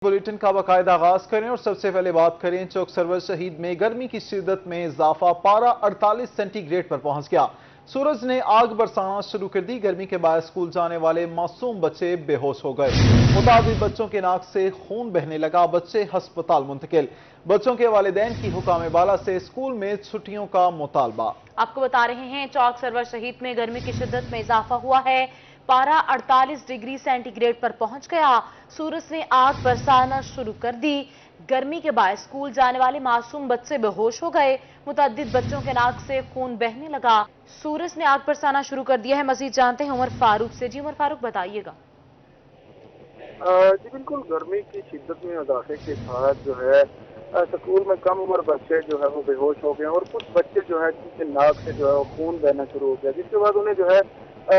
Bulletin का बाकायदा आगाज करें और सबसे पहले बात करें चौक सरवर शहीद में गर्मी की शिद्दत में इजाफा। पारा 48 सेंटीग्रेड पर पहुंच गया। सूरज ने आग बरसाना शुरू कर दी। गर्मी के बाद स्कूल जाने वाले मासूम बच्चे बेहोश हो गए। मुताबिक बच्चों के नाक से खून बहने लगा। बच्चे हस्पताल मुंतकिल। बच्चों के वालिदैन की हुकाम बाला से स्कूल में छुट्टियों का मुतालबा। आपको बता रहे हैं चौक सरवर शहीद में गर्मी की शिद्दत में इजाफा हुआ है। पारा 48 डिग्री सेंटीग्रेड पर पहुंच गया। सूरज ने आग बरसाना शुरू कर दी। गर्मी के बाद स्कूल जाने वाले मासूम बच्चे बेहोश हो गए। मुतअद्दिद बच्चों के नाक से खून बहने लगा। सूरज ने आग बरसाना शुरू कर दिया है। मजीद जानते हैं उमर फारूक से। जी उमर फारूक, बताइएगा। जी बिल्कुल, गर्मी की शिद्दत में इजाफे के साथ जो है स्कूल में कम उम्र बच्चे जो है वो बेहोश हो गए और कुछ बच्चे जो है जिनके नाक से जो है वो खून बहना शुरू हो गया, जिसके बाद उन्हें जो है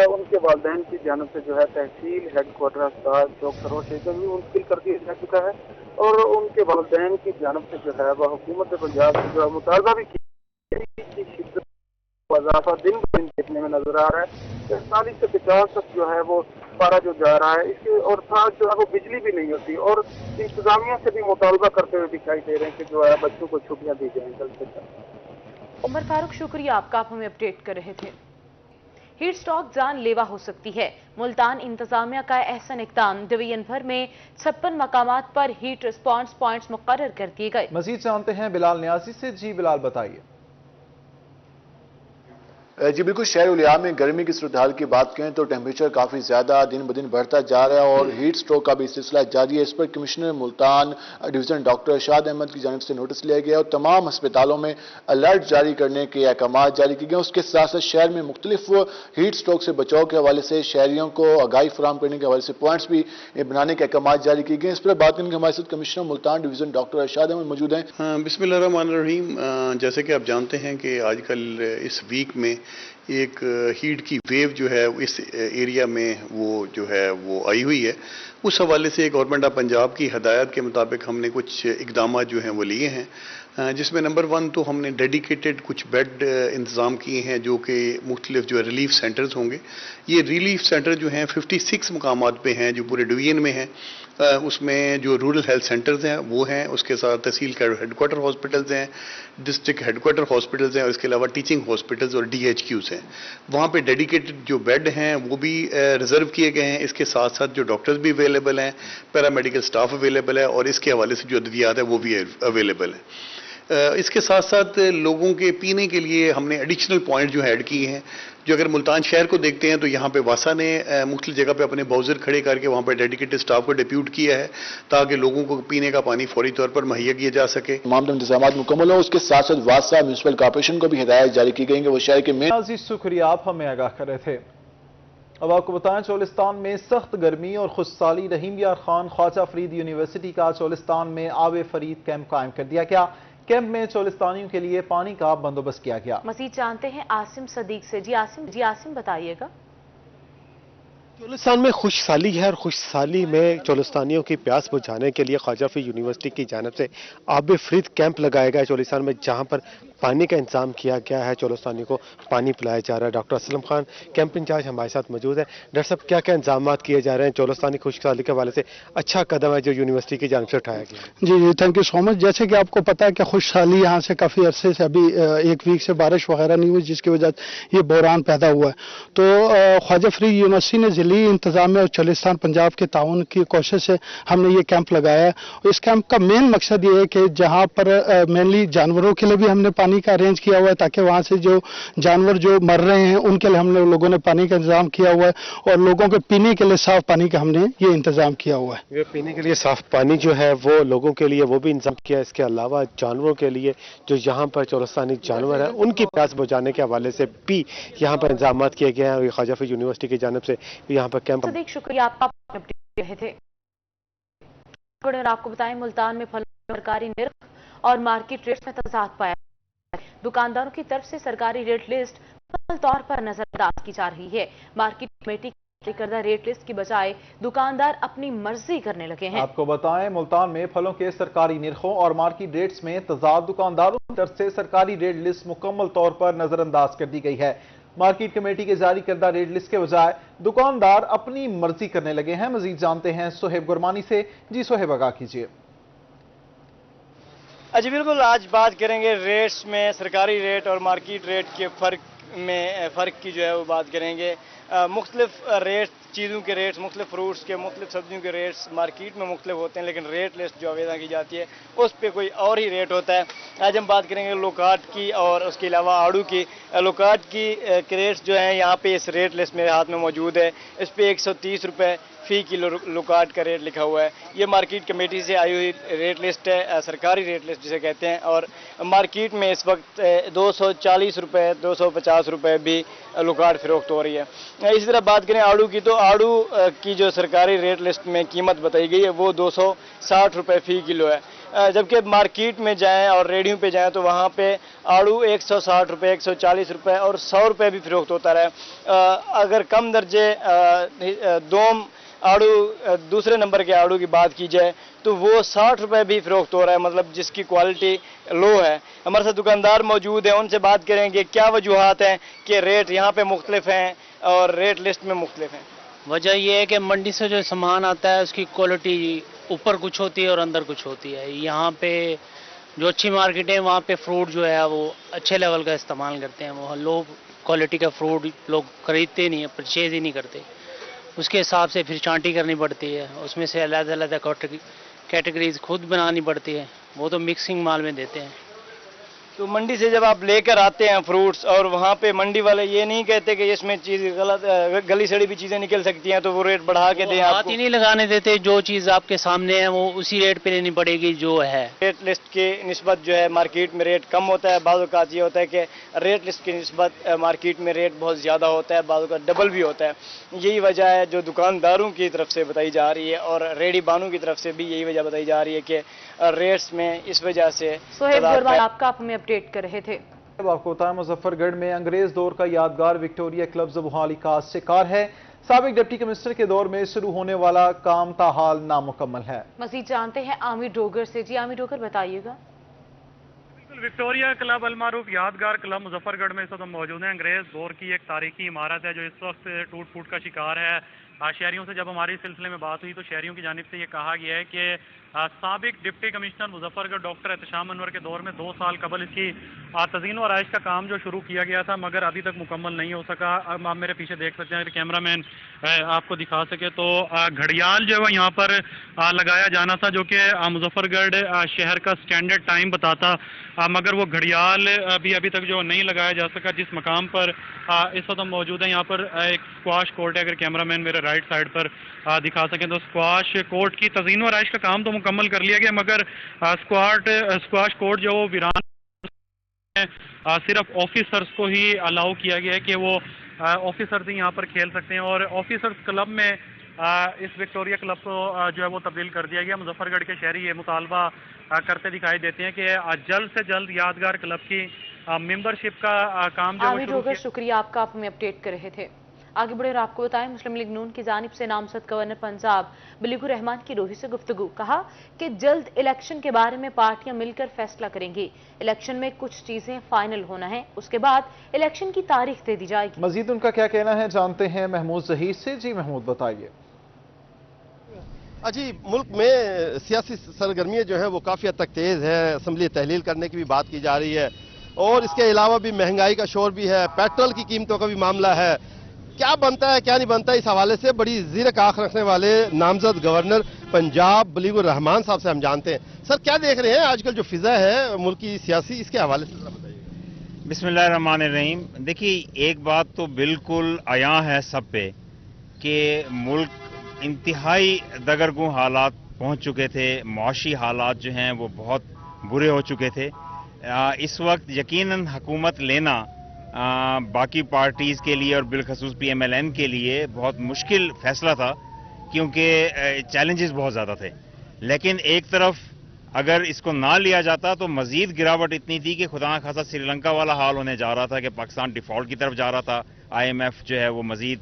उनके वालिदैन की जानिब से जो है तहसील हेडक्वार्टर अस्पताल चौक सरवर शहीद में मुंतकिल कर दिया जा चुका है और उनके वालिदैन की जानिब से जो है वह हुकूमत पंजाब से जो है मुतालबा भी की शिद्दत इजाफा दिन ब दिन देखने में नजर आ रहा है। 40 से 50 तक जो है वो पारा जो जा रहा है, इसके और साथ जो है वो बिजली भी नहीं होती और इंतजामिया से भी मुतालबा करते हुए दिखाई दे रहे हैं कि जो है बच्चों को छुट्टियां दी जाएं जल्द से जल्द। उमर फारूक, शुक्रिया आपका, आप हमें अपडेट कर रहे थे। हीट स्ट्रोक जानलेवा हो सकती है। मुल्तान इंतजामिया का एहसन इक़दाम। डिवीजन भर में 56 मकामात पर हीट रिस्पॉन्स पॉइंट्स मुकर्रर कर दिए गए। मजीद जानते हैं बिलाल न्याजी से। जी बिलाल, बताइए। जी बिल्कुल, शहर उलिया में गर्मी की सूरत हाल की बात करें तो टेम्परेचर काफ़ी ज़्यादा दिन ब दिन बढ़ता जा रहा है और हीट स्ट्रोक का भी सिलसिला जारी है। इस पर commissioner Multan division doctor Arshad Ahmad की जानिब से नोटिस लिया गया और तमाम अस्पतालों में अलर्ट जारी करने के अहकाम जारी किए गए। उसके साथ साथ शहर में मुख्तलिफ हीट स्ट्रोक से बचाव के हवाले से शहरियों को आगाही फराहम करने के हवाले से पॉइंट्स भी बनाने के अहकाम जारी किए गए। इस पर बात करने के हमारे साथ commissioner Multan division doctor Arshad Ahmad मौजूद हैं। बिस्मिल्लाहिर्रहमानिर्रहीम। जैसे कि आप जानते हैं कि आजकल इस वीक में एक हीट की वेव जो है इस एरिया में वो जो है वो आई हुई है। उस हवाले से गवर्नमेंट ऑफ पंजाब की हदायत के मुताबिक हमने कुछ इकदाम जो हैं वो लिए हैं, जिसमें नंबर 1 तो हमने डेडिकेटेड कुछ बेड इंतज़ाम किए हैं जो कि मुख्तलिफ जो है रिलीफ सेंटर्स होंगे। ये रिलीफ सेंटर जो हैं 56 मकामात पे हैं जो पूरे डिवीजन में हैं। उसमें जो रूरल हेल्थ सेंटर्स हैं वो हैं, उसके साथ तहसील का हेडक्वार्टर हॉस्पिटल्स हैं, डिस्ट्रिक्ट हेडक्वार्टर हॉस्पिटल्स हैं और इसके अलावा टीचिंग हॉस्पिटल्स और DHQs हैं। वहाँ पे डेडिकेटेड जो बेड हैं वो भी रिजर्व किए गए हैं। इसके साथ साथ जो डॉक्टर्स भी अवेलेबल हैं, पैरामेडिकल स्टाफ अवेलेबल है और इसके हवाले से जो अद्वियात है वो भी अवेलेबल है। इसके साथ साथ लोगों के पीने के लिए हमने एडिशनल पॉइंट जो ऐड किए हैं। जो अगर मुल्तान शहर को देखते हैं तो यहाँ पे वासा ने मुख्तलिफ जगह पे अपने बाउजर खड़े करके वहाँ पे डेडिकेटेड स्टाफ को डिप्यूट किया है ताकि लोगों को पीने का पानी फौरी तौर पर मुहैया किया जा सके। तमाम इंतजाम मुकम्मल हो। उसके साथ साथ वासा म्यूनसिपल कॉर्पोरेशन को भी हिदायत जारी की गई है वो शहर के मेन। शुक्रिया, आप हमें आगाह कर रहे थे। अब आपको बताएं, चोलिस्तान में सख्त गर्मी और खुशसाली। रहीम यार खान ख्वाजा फरीद यूनिवर्सिटी का चोलिस्तान में आब फरीद कैंप कायम कर दिया गया। कैंप में चोलिस्तानियों के लिए पानी का बंदोबस्त किया गया। मजीद जानते हैं आसिम सदीक से। जी आसिम, बताइएगा। चोलिस्तान में खुशहाली है और खुशहाली में चोलिस्तानियों की प्यास बुझाने के लिए ख्वाजा फरीद यूनिवर्सिटी की जानिब से आब फरीद कैंप लगाया गया है चोलिस्तान में, जहां पर पानी का इंतजाम किया गया है। चोलिस्तानियों को पानी पिलाया जा रहा है। Doctor Aslam Khan camp incharge हमारे साथ मौजूद है। डॉक्टर साहब, क्या क्या इंतजाम किए जा रहे हैं? चोलिस्तानी खुशहाली के हवाले से अच्छा कदम है जो यूनिवर्सिटी की जानिब से उठाया गया। जी, थैंक यू सो मच। जैसे कि आपको पता है कि खुशहाली यहाँ से काफ़ी अरसे से अभी 1 वीक से बारिश वगैरह नहीं हुई, जिसकी वजह से ये बहरान पैदा हुआ है। तो ख्वाजा फरीद यूनिवर्सिटी ने ज़िली इंतजाम और चोलिस्तान पंजाब के ताउन की कोशिश से हमने ये कैंप लगाया है। इस कैंप का मेन मकसद ये है कि जहाँ पर मेनली जानवरों के लिए भी हमने पानी का अरेंज किया हुआ है ताकि वहाँ से जो जानवर जो मर रहे हैं उनके लिए हमने लोगों ने पानी का इंतजाम किया हुआ है और लोगों के पीने के लिए साफ पानी का हमने ये इंतजाम किया हुआ है। ये पीने के लिए साफ पानी जो है वो लोगों के लिए वो भी इंतजाम किया है। इसके अलावा जानवरों के लिए जो यहाँ पर चोलिस्तानी जानवर है उनकी प्यास बुझाने के हवाले से भी यहाँ पर इंतजाम किए गए हैं और ख्वाजा फरीद यूनिवर्सिटी की जानिब से यहाँ पर कैंप। शुक्रिया, आपका अपडेट रहे थे। आपको बताएं, मुल्तान में फल सरकारी निर्ख और मार्केट रेट में तजाद पाया। दुकानदारों की तरफ से सरकारी रेट लिस्ट मुकम्मल तौर पर नजरअंदाज की जा रही है। मार्केट कमेटी की करदा रेट लिस्ट की बजाय दुकानदार अपनी मर्जी करने लगे हैं। आपको बताएं, मुल्तान में फलों के सरकारी निर्खों और मार्केट रेट्स में तजाद। दुकानदारों की तरफ से सरकारी रेट लिस्ट मुकम्मल तौर पर नजरअंदाज कर दी गई है। مارکیٹ کمیٹی کے جاری کردہ ریٹ لسٹ کے بجائے دکاندار اپنی مرضی کرنے لگے ہیں۔ مزید جانتے ہیں سہیب گرمانی سے۔ جی سہیب، آگاہ کیجیے۔ جی بالکل، آج بات کریں گے ریٹس میں، سرکاری ریٹ اور مارکیٹ ریٹ کے فرق کی جو ہے وہ بات کریں گے۔ مختلف ریٹ، چیزوں کے ریٹس، مختلف فروٹس کے، مختلف سبزیوں کے ریٹس مارکیٹ میں مختلف ہوتے ہیں، لیکن ریٹ لسٹ جو آویزاں کی جاتی ہے اس پہ کوئی اور ہی ریٹ ہوتا ہے۔ آج ہم بات کریں گے لوکاٹ کی اور اس کے علاوہ آڑو کی۔ لوکاٹ کی ریٹس جو ہیں یہاں پہ اس ریٹ لسٹ میرے ہاتھ میں موجود ہے۔ اس پہ 130 روپے فی کلو لوکاٹ کا ریٹ لکھا ہوا ہے۔ یہ مارکیٹ کمیٹی سے آئی ہوئی ریٹ لسٹ ہے، سرکاری ریٹ لسٹ جسے کہتے ہیں، اور مارکیٹ میں اس وقت 240 روپے 250 روپے بھی لوکاٹ فروخت ہو رہی ہے۔ اسی طرح بات کریں آڑو کی، تو آڑو کی جو سرکاری ریٹ لسٹ میں قیمت بتائی گئی ہے وہ 260 روپے فی کلو ہے، جبکہ مارکیٹ میں جائیں اور ریڑھیوں پہ جائیں تو وہاں پہ آڑو 160 روپے 140 روپے اور 100 روپے بھی فروخت ہوتا رہا۔ اگر کم درجے دوم آڑو، دوسرے نمبر کے آڑو کی بات کی جائے تو وہ 60 روپے بھی فروخت ہو رہا ہے، مطلب جس کی کوالٹی لو ہے۔ ہمارے ساتھ دکاندار موجود ہیں، ان سے بات کریں گے کیا وجوہات ہیں کہ ریٹ یہاں پہ مختلف ہیں اور ریٹ لسٹ میں مختلف ہیں۔ وجہ یہ ہے کہ منڈی سے جو سامان آتا ہے اس کی کوالٹی اوپر کچھ ہوتی ہے اور اندر کچھ ہوتی ہے۔ یہاں پہ جو اچھی مارکیٹ ہے وہاں پہ فروٹ جو ہے وہ اچھے لیول کا استعمال کرتے ہیں، وہ لو کوالٹی کا فروٹ لوگ خریدتے نہیں ہیں، پرچیز ہی نہیں کرتے۔ اس کے حساب سے پھر چانٹی کرنی پڑتی ہے، اس میں سے علیحدہ علیحدہ کیٹیگریز خود بنانی پڑتی ہے، وہ تو مکسنگ مال میں دیتے ہیں۔ تو منڈی سے جب آپ لے کر آتے ہیں فروٹس، اور وہاں پہ منڈی والے یہ نہیں کہتے کہ اس میں چیز غلط، گلی سڑی بھی چیزیں نکل سکتی ہیں تو وہ ریٹ بڑھا کے دیں آپ ہاتھ کو؟ ہی نہیں لگانے دیتے، جو چیز آپ کے سامنے ہے وہ اسی ریٹ پہ لینی پڑے گی جو ہے۔ ریٹ لسٹ کی نسبت جو ہے مارکیٹ میں ریٹ کم ہوتا ہے، بعض اوقات یہ ہوتا ہے کہ ریٹ لسٹ کی نسبت مارکیٹ میں ریٹ بہت زیادہ ہوتا ہے، بعض اوقات ڈبل بھی ہوتا ہے۔ یہی وجہ ہے جو دکانداروں کی طرف سے بتائی جا رہی ہے اور ریڑھی بانوں کی طرف سے بھی یہی وجہ بتائی جا رہی ہے کہ ریٹس میں اس وجہ سے۔ سہیب گرمانی آپ ہمیں اپڈیٹ کر رہے تھے۔ آپ کو بتائیں مظفر گڑھ میں انگریز دور کا یادگار وکٹوریہ کلب زبحالی کا شکار ہے۔ سابق ڈپٹی کمشنر کے دور میں شروع ہونے والا کام تاحال نامکمل ہے۔ مزید جانتے ہیں عامر ڈوگر سے۔ جی عامر ڈوگر، بتائیے گا۔ وکٹوریہ کلب المعروف یادگار کلب مظفر گڑھ میں اس وقت موجود ہیں۔ انگریز دور کی ایک تاریخی عمارت ہے جو اس وقت ٹوٹ پھوٹ کا شکار ہے۔ شہریوں سے جب ہماری اس سلسلے میں بات ہوئی تو شہریوں کی جانب سے یہ کہا گیا ہے کہ سابق ڈپٹی کمشنر مظفر گڑھ ڈاکٹر احتشام انور کے دور میں 2 سال قبل اس کی تزئین و آرائش کا کام جو شروع کیا گیا تھا مگر ابھی تک مکمل نہیں ہو سکا۔ اب آپ میرے پیچھے دیکھ سکتے ہیں، اگر کیمرہ مین آپ کو دکھا سکے تو گھڑیال جو ہے وہ یہاں پر لگایا جانا تھا جو کہ مظفر گڑھ شہر کا سٹینڈرڈ ٹائم بتاتا، مگر وہ گھڑیال ابھی تک جو نہیں لگایا جا سکا۔ جس مقام پر اس وقت ہم موجود ہیں یہاں پر ایک اسکواش کورٹ ہے، اگر کیمرہ مین میرے رائٹ سائڈ پر دکھا سکیں تو اسکواش کورٹ کی تزئین و آرائش کا کام تو مکمل کر لیا گیا مگر اسکواش کورٹ جو وہ ویران صرف آفیسرز کو ہی الاؤ کیا گیا ہے کہ وہ آفیسرز ہی یہاں پر کھیل سکتے ہیں، اور آفیسرز کلب میں اس وکٹوریہ کلب کو جو ہے وہ تبدیل کر دیا گیا۔ مظفر گڑھ کے شہری یہ مطالبہ کرتے دکھائی دیتے ہیں کہ جلد سے جلد یادگار کلب کی ممبرشپ کا کام جو عامر ڈوگر، شکریہ آپ کا، آپ ہمیں اپڈیٹ کر رہے تھے۔ آگے بڑھے اور آپ کو بتائیں، مسلم لیگ نون کی جانب سے نامزد گورنر پنجاب بلیغ الرحمان کی روحی سے گفتگو، کہا کہ جلد الیکشن کے بارے میں پارٹیاں مل کر فیصلہ کریں گی۔ الیکشن میں کچھ چیزیں فائنل ہونا ہے، اس کے بعد الیکشن کی تاریخ دے دی جائے گی۔ مزید ان کا کیا کہنا ہے جانتے ہیں محمود ظہیر سے۔ جی محمود، بتائیے۔ جی ملک میں سیاسی سرگرمیاں جو ہیں وہ کافی حد تک تیز ہے، اسمبلی تحلیل کرنے کی بھی بات کی جا رہی ہے اور اس کے علاوہ بھی مہنگائی کا شور بھی ہے، پیٹرول کی قیمتوں کا بھی معاملہ ہے۔ کیا بنتا ہے کیا نہیں بنتا، اس حوالے سے بڑی زیر آنکھ رکھنے والے نامزد گورنر پنجاب بلیغ الرحمان صاحب سے ہم جانتے ہیں۔ سر کیا دیکھ رہے ہیں آج کل جو فضا ہے ملک کی سیاسی، اس کے حوالے سے بتائیے۔ بسم اللہ الرحمن الرحیم۔ دیکھیے ایک بات تو بالکل عیاں ہے سب پہ کہ ملک انتہائی دگرگوں حالات پہنچ چکے تھے، معاشی حالات جو ہیں وہ بہت برے ہو چکے تھے۔ اس وقت یقیناً حکومت لینا باقی پارٹیز کے لیے اور بالخصوص پی ایم ایل این کے لیے بہت مشکل فیصلہ تھا کیونکہ چیلنجز بہت زیادہ تھے، لیکن ایک طرف اگر اس کو نہ لیا جاتا تو مزید گراوٹ اتنی تھی کہ خدا نخواستہ سری لنکا والا حال ہونے جا رہا تھا کہ پاکستان ڈیفالٹ کی طرف جا رہا تھا، آئی ایم ایف جو ہے وہ مزید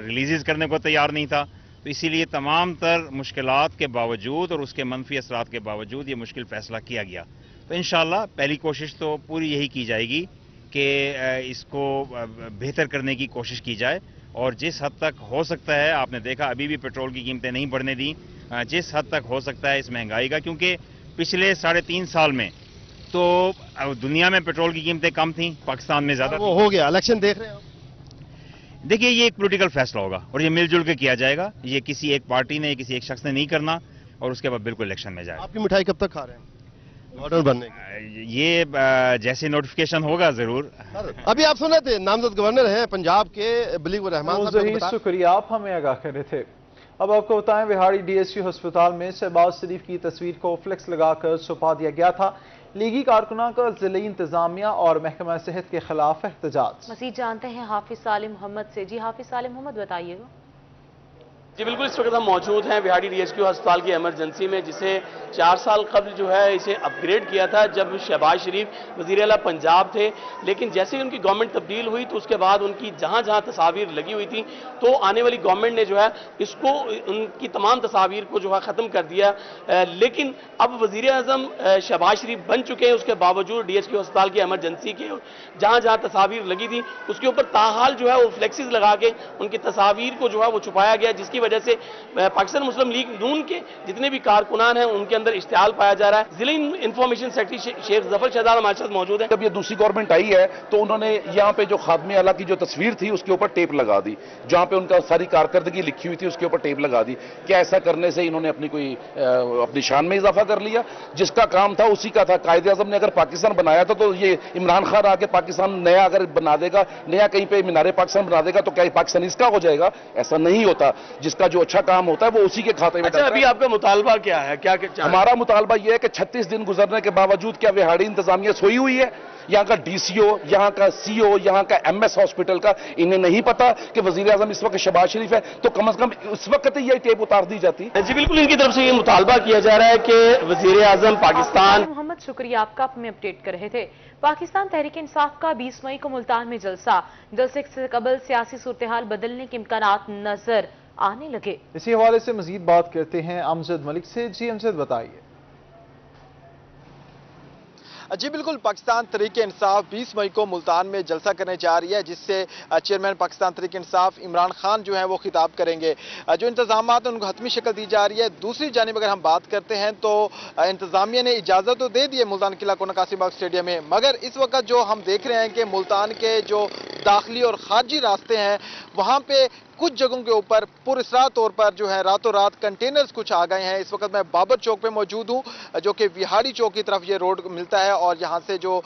ریلیزز کرنے کو تیار نہیں تھا۔ تو اسی لیے تمام تر مشکلات کے باوجود اور اس کے منفی اثرات کے باوجود یہ مشکل فیصلہ کیا گیا۔ تو انشاءاللہ پہلی کوشش تو پوری یہی کی جائے گی कि इसको बेहतर करने की कोशिश की जाए और जिस हद तक हो सकता है, आपने देखा अभी भी पेट्रोल की कीमतें नहीं बढ़ने दी, जिस हद तक हो सकता है इस महंगाई का, क्योंकि पिछले 3.5 साल में तो दुनिया में पेट्रोल की कीमतें कम थी, पाकिस्तान में ज्यादा। वो हो गया, इलेक्शन देख रहे हैं आप? देखिए, ये एक पॉलिटिकल फैसला होगा और ये मिलजुल के किया जाएगा। ये किसी एक पार्टी ने, किसी एक शख्स ने नहीं करना और उसके बाद बिल्कुल इलेक्शन में जाएगा। आपकी मिठाई कब तक खा रहे हैं गवर्नर बनने की? ये जैसे नोटिफिकेशन होगा जरूर। अभी आप सुने थे नामजद गवर्नर हैं पंजाब के बिलीग रहमान साहब। शुक्रिया, आप हमें आगाह कर रहे थे। अब आपको बताएं, विहाड़ी DSU अस्पताल में शहबाज शरीफ की तस्वीर को फ्लेक्स लगाकर छुपा दिया गया था। लीगी कारकुनां का जिले इंतजामिया और महकमा सेहत के खिलाफ एहतजाज। मजीद जानते हैं हाफिज सालिम मोहम्मद से। जी हाफिज सालिम मोहम्मद, बताइएगा। जी बिल्कुल, इस वक्त हम मौजूद हैं विहाड़ी DSU अस्पताल की इमरजेंसी में, जिसे 4 साल कबल जो है इसे अपग्रेड किया था जब शहबाज शरीफ वज़ीर आला पंजाब थे। लेकिन जैसे ही उनकी गवर्नमेंट तब्दील हुई तो उसके बाद उनकी जहां जहां तस्वीर लगी हुई थी, तो आने वाली गवर्नमेंट ने जो है इसको, उनकी तमाम तस्वीर को जो है ख़त्म कर दिया। लेकिन अब वज़ीर आज़म शहबाज शरीफ बन चुके हैं, उसके बावजूद DSU अस्पताल की इमरजेंसी के जहां जहां तस्वीर लगी थी उसके ऊपर ताहाल जो है वो फ्लेक्सिस लगा के उनकी तस्वीर को जो है वो छुपाया गया, जिसकी वजह से पाकिस्तान मुस्लिम लीग नून के जितने भी कारकुनान हैं उनके अंदर इश्तियाल पाया जा रहा है। जिले इंफॉर्मेशन सेक्रेटरी शेख जफर शहजाद हमारे साथ मौजूद है। जब ये दूसरी गवर्नमेंट आई है तो उन्होंने यहाँ पे जो खादमे आला की जो तस्वीर थी उसके ऊपर टेप लगा दी, जहाँ पे उनका सारी कारकर्दगी लिखी हुई थी उसके ऊपर टेप लगा दी। क्या ऐसा करने से इन्होंने अपनी शान में इजाफा कर लिया? जिसका काम था उसी का था। कायदे आजम ने अगर पाकिस्तान बनाया था तो ये इमरान खान आके पाकिस्तान नया अगर बना देगा, नया कहीं पे मीनारे पाकिस्तान बना देगा तो क्या पाकिस्तान इसका हो जाएगा? ऐसा नहीं होता। जिसका जो अच्छा काम होता है वो उसी के खाते में। अच्छा, अभी आपका मुतालबा क्या है? क्या हमारा मुतालबा यह है कि 36 दिन गुजरने के बावजूद क्या विहाड़ी इंतजामिया सोई हुई है? यहाँ का DCO, यहाँ का CO, यहाँ का MS हॉस्पिटल का इन्हें नहीं पता कि वजीर आजम इस वक्त शहबाज शरीफ है? तो कम से कम उस वक्त ये टेप उतार दी जाती। जी बिल्कुल, इनकी तरफ से ये मुतालबा किया जा रहा है कि वजीर आजम पाकिस्तान। मोहम्मद, शुक्रिया आपका, आप हमें अपडेट कर रहे थे। पाकिस्तान तहरीक इंसाफ का 20 मई को मुल्तान में जलसा। जलसे से कबल सियासी सूरत-ए-हाल बदलने के इम्कानात नजर आने लगे। इसी हवाले से मजीद बात करते हैं अमजद मलिक से। जी अमजद, बताइए। जी बिल्कुल, पाकिस्तान तहरीक इंसाफ 20 मई को मुल्तान में जलसा करने जा रही है, जिससे चेयरमैन पाकिस्तान तहरीक इंसाफ इमरान खान जो है वो खिताब करेंगे। जो इंतजामात उनको हतमी शक्ल दी जा रही है। दूसरी जानिब अगर हम बात करते हैं तो इंतजामिया ने इजाज़त तो दे दी है मुल्तान किला कोना कासिम बाग स्टेडियम में, मगर इस वक्त जो हम देख रहे हैं कि मुल्तान के जो दाखिली और खारजी रास्ते हैं वहाँ पे कुछ जगहों के ऊपर पुरअसरार तौर पर जो है रातों रात कंटेनर्स कुछ आ गए हैं। इस वक्त मैं बाबर चौक पे मौजूद हूँ, जो कि विहाड़ी चौक की तरफ ये रोड मिलता है और यहाँ से जो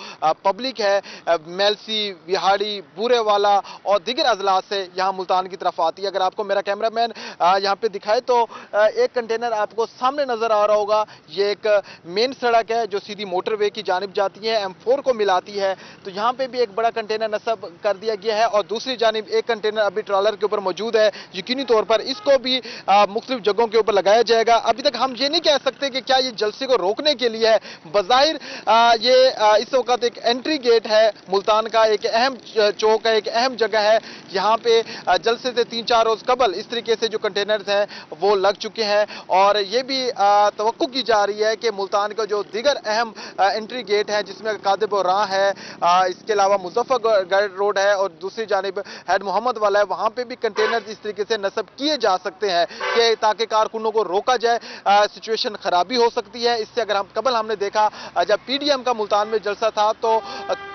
पब्लिक है मेलसी, विहाड़ी, बूरे वाला और दीगर अजलात से यहाँ मुल्तान की तरफ आती है। अगर आपको मेरा कैमरामैन यहाँ पे दिखाए तो एक कंटेनर आपको सामने नजर आ रहा होगा। ये एक मेन सड़क है जो सीधी मोटरवे की जानिब जाती है, M4 को मिलाती है। तो यहाँ पे भी एक बड़ा कंटेनर नस्ब कर दिया गया है और दूसरी जानिब एक कंटेनर अभी ट्रॉलर के ऊपर मौजूद है। यकीनी तौर पर इसको भी मुख्तलिफ जगहों के ऊपर लगाया जाएगा। अभी तक हम ये नहीं कह सकते कि क्या ये जलसे को रोकने के लिए है। बज़ाहिर ये इस वक्त एक एंट्री गेट है मुल्तान का, एक अहम चौक है, एक अहम जगह है। यहाँ पे जलसे से 3-4 रोज कबल इस तरीके से जो कंटेनर्स हैं वो लग चुके हैं और ये भी तवक्को की जा रही है कि मुल्तान का जो दीगर अहम एंट्री गेट है जिसमें कादिब और राह है, इसके अलावा मुजफ्फरगढ़ रोड है और दूसरी जानिब हैड मोहम्मद वाला है, वहाँ पे भी कंटेनर इस तरीके से नस्ब किए जा सकते हैं कि ताकि कारकुनों को रोका जाए। सिचुएशन खराबी हो सकती है इससे। अगर हम कबल हमने देखा जब PDM का मुल्तान में जलसा था तो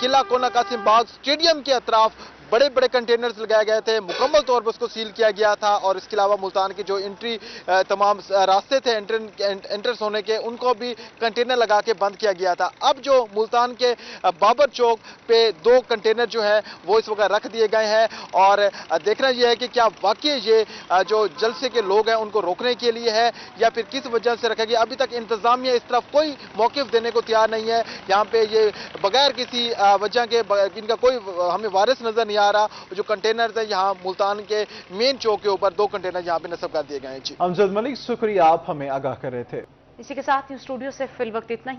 किला कोना कासिम बाग स्टेडियम के अतराफ बड़े बड़े कंटेनर्स लगाए गए थे, मुकम्मल तौर पर उसको सील किया गया था और इसके अलावा मुल्तान की जो एंट्री तमाम रास्ते थे एंट्रेंस होने के, उनको भी कंटेनर लगा के बंद किया गया था। अब जो मुल्तान के बाबर चौक पे 2 कंटेनर जो हैं वो इस वक्त रख दिए गए हैं और देखना यह है कि क्या वाकई ये जो जलसे के लोग हैं उनको रोकने के लिए है या फिर किस वजह से रखा गया। अभी तक इंतजामिया इस तरफ कोई मौक़िफ़ देने को तैयार नहीं है। यहाँ पे ये बगैर किसी वजह के इनका कोई हमें वारिस नजर नहीं आ रहा। जो कंटेनर है यहाँ मुल्तान के मेन चौक के ऊपर 2 कंटेनर यहाँ पे नस्ब कर दिए गए हैं। जी अमजद मलिक, शुक्रिया, आप हमें आगाह कर रहे थे। इसी के साथ स्टूडियो से फिल वक्त इतना ही।